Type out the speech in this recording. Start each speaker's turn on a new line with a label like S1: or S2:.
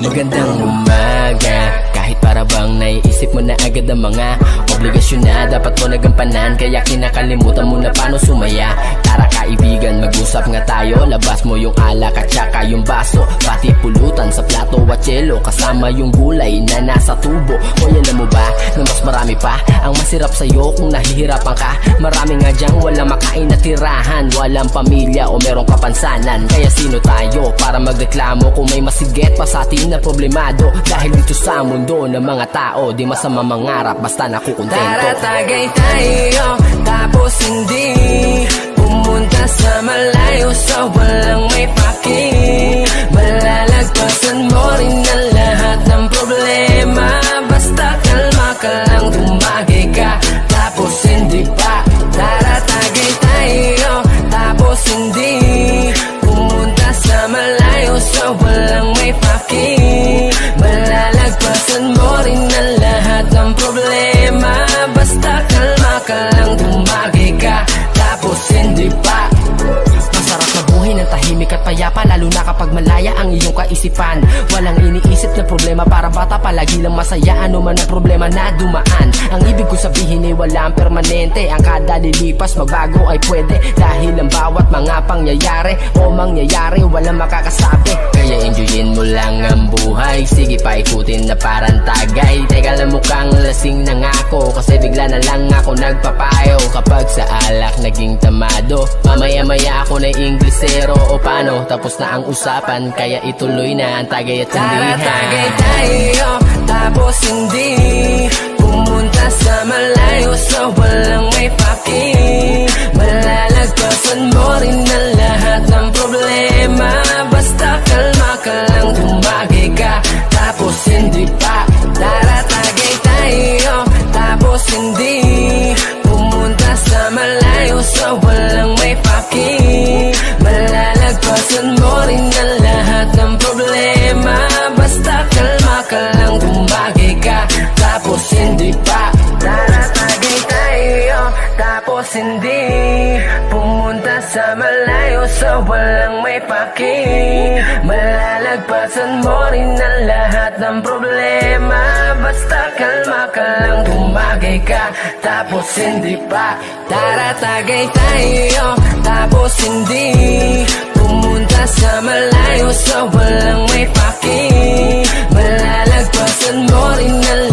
S1: Magandang umaga, kahit para bang naiisip mo na agad ang mga obligasyon na dapat mo nagampanan, kaya kinakalimutan mo na paano sumaya. Tara kaibigan, mag-usap nga tayo, labas mo yung alak at saka yung baso, pati pulutan sa plato at yelo, kasama yung gulay na nasa tubo. O alam mo ba na mas marami pa ang masirap sa'yo kung nahihirapan ka? Marami nga dyang walang makain na tirahan, walang pamilya o merong kapansanan. Kaya sino tayo para magreklamo kung may masigit pa sa atin na problemado? Dahil dito sa mundo ng mga tao, di masama mangarap basta nakukontento.
S2: Tara tagay tayo, tapos hindi pumunta sa malayo sa walang may paki. Malalagpasan mo rin ang lahat ng problema, basta kalma ka lang, tumagay ka, tapos hindi pa. Tara tagay tayo, tapos hindi pumunta sa malayo sa walang may paki. Malalagpasan mo rin ang lahat ng problema, basta kalma ka lang, tumagay ka, tapos hindi pa.
S1: Masarap na buhay ng tahimik at payapa, lalo na kapag malaya ang iyong kaisipan. Walang iniisip na problema, para bata palagi lang masaya, ano man ang problema na dumaan. Ang ibig ko sabihin ay walang permanente, ang kada lilipas magbago ay pwede, dahil ang bawat mga pangyayari o mangyayari walang makakasabi. Kaya enjoyin mo lang ang buhay, sige paikutin na parang tagay. Teka lang, mukhang lasing na nga ako, kasi bigla na lang ako nagpapayo. Kapag sa alak naging tamado, mamaya-maya ako na Inglesero o paano, tapos na ang usapan, kaya ituloy na ang tagay at tindihan.
S2: Tara tagay tayo, tapos hindi pumunta sa malayo sa walang may paki. Malalagpasan mo rin ang lahat ng problema, basta kalma ka lang, tumagay ka, tapos hindi pa. Tara tagay tayo, tapos hindi pumunta sa malayo sa walang may paki. Malalagpasan mo rin ang lahat ng problema, basta kalma ka lang, tumagay ka, tapos hindi pa. Tara tagay tayo, tapos hindi pumunta sa malayo sa walang may paki. Malalagpasan mo rin ang lahat ng problema, basta kalma ka lang, tumagay ka, tapos hindi pa. Tara tagay tayo, tapos hindi pumunta sa malayo sa walang may paki. Malalagpasan mo rin ang